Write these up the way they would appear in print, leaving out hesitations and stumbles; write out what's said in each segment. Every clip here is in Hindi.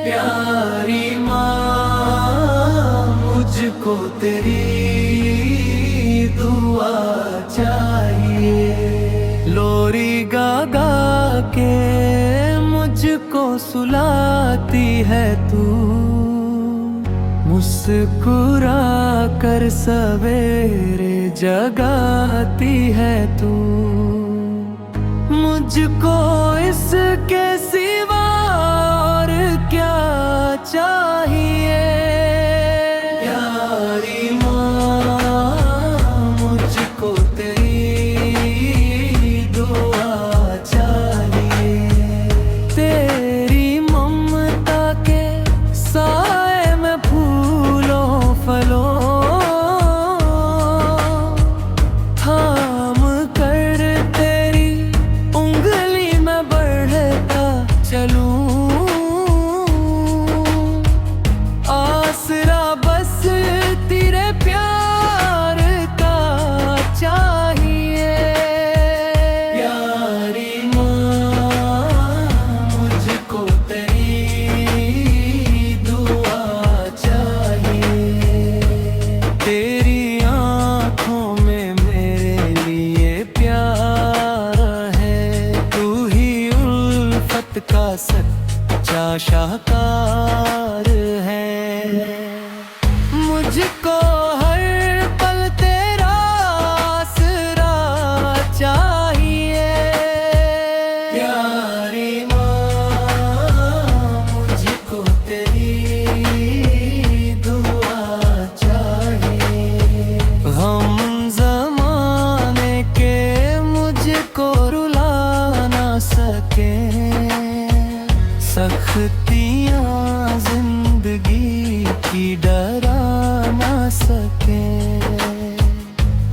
प्यारी माँ, मुझको तेरी दुआ चाहिए। लोरी गा गा के मुझको सुलाती है तू, मुस्कुरा कर सवेरे जगाती है तू। मुझको इसके सिवा और क्या चाहिए। प्यारी माँ, मुझको तेरी दुआ चाहिए। तेरी ममता के साए में फूलों फलों थाम कर तेरी उंगली में बढ़ता चलूं। आसरा बस तेरे प्यार का चाहिए। प्यारी माँ, मुझको तेरी दुआ चाहिए। तेरी आँखों में मेरे लिए प्यार है, तू ही उल्फत का सच्चा शाहकार है। मुझको हर पल तेरा आसरा चाहिए। प्यारी माँ, मुझको तेरी दुआ चाहिए। हम ज़माने के मुझको रुला ना सके, सख्तियाँ जिंदगी की डरा ना सके।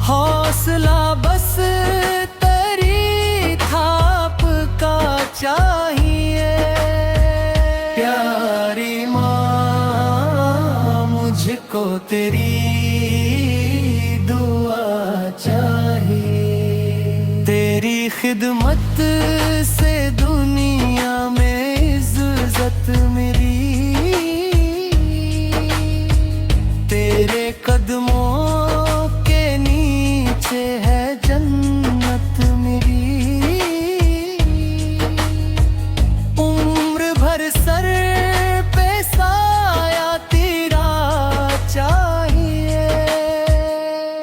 हौसला बस तेरी थाप का चाहिए। प्यारी माँ, मुझको तेरी दुआ चाहिए। तेरी खिदमत से दुनिया में इज्जत मेरी, तेरे कदमों के नीचे है जन्नत मेरी। उम्र भर सर पे साया तेरा चाहिए।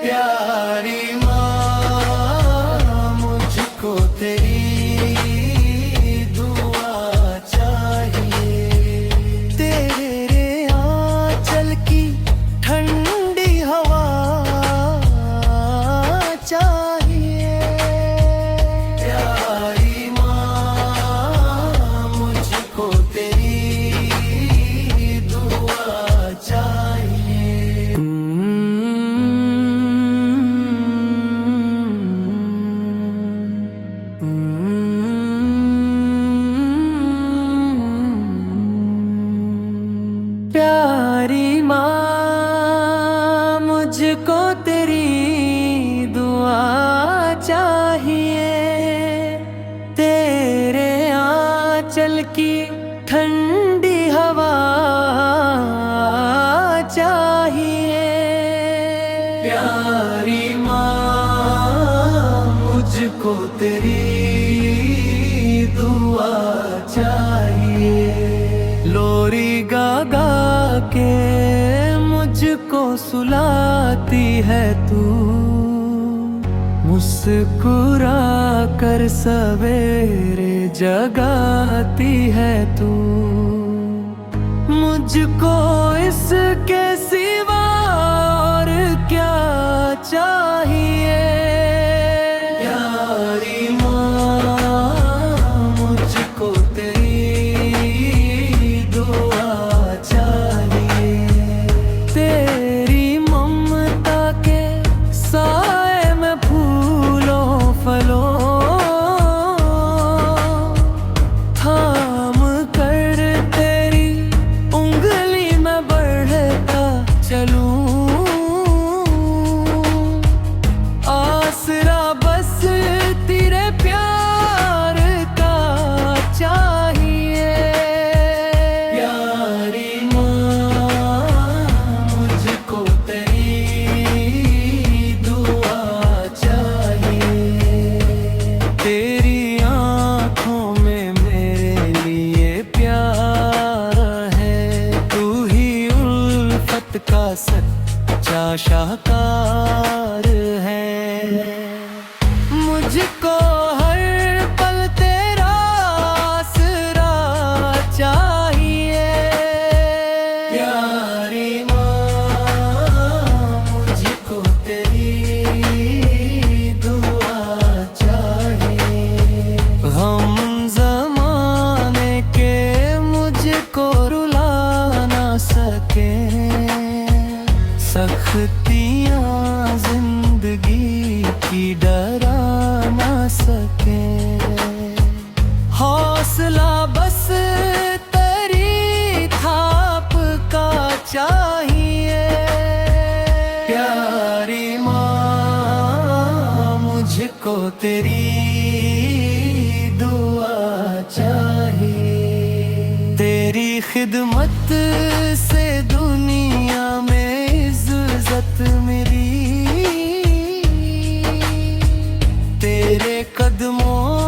प्यारी माँ, मुझको तेरी दुआ चाहिए। तेरे आंचल की ठंडी हवा चाहिए। प्यारी माँ, मुझको तेरी दुआ चाहिए। प्यारी माँ, मुझको तेरी दुआ चाहिए। तेरे आंचल की ठंडी हवा चाहिए। प्यारी माँ, मुझको तेरी दुआ चाहिए। लोरी गा गा के मुझको सुलाती है तू, मुस्कुरा कर सवेरे जगाती है तू। मुझको इसके सिवा और क्या चाहिए। प्यारी माँ, मुझको तेरी दुआ चाहिए। तेरी ममता के साए में फूलों फलों थाम कर तेरी उंगली में बढ़ता सच्चा शाहकार है। मुझको हर पल तेरा आसरा चाहिए। प्यारी माँ मुझको तेरी दुआ चाहिए। हम ज़माने के मुझको रुला ना सके, सख्तियाँ जिंदगी की डरा ना सके। हौसला बस तेरी थाप का चाहिए। प्यारी माँ मुझको तेरी दुआ चाहिए। तेरी खिदमत से दुनिया में इज्जत मिली, तेरे कदमों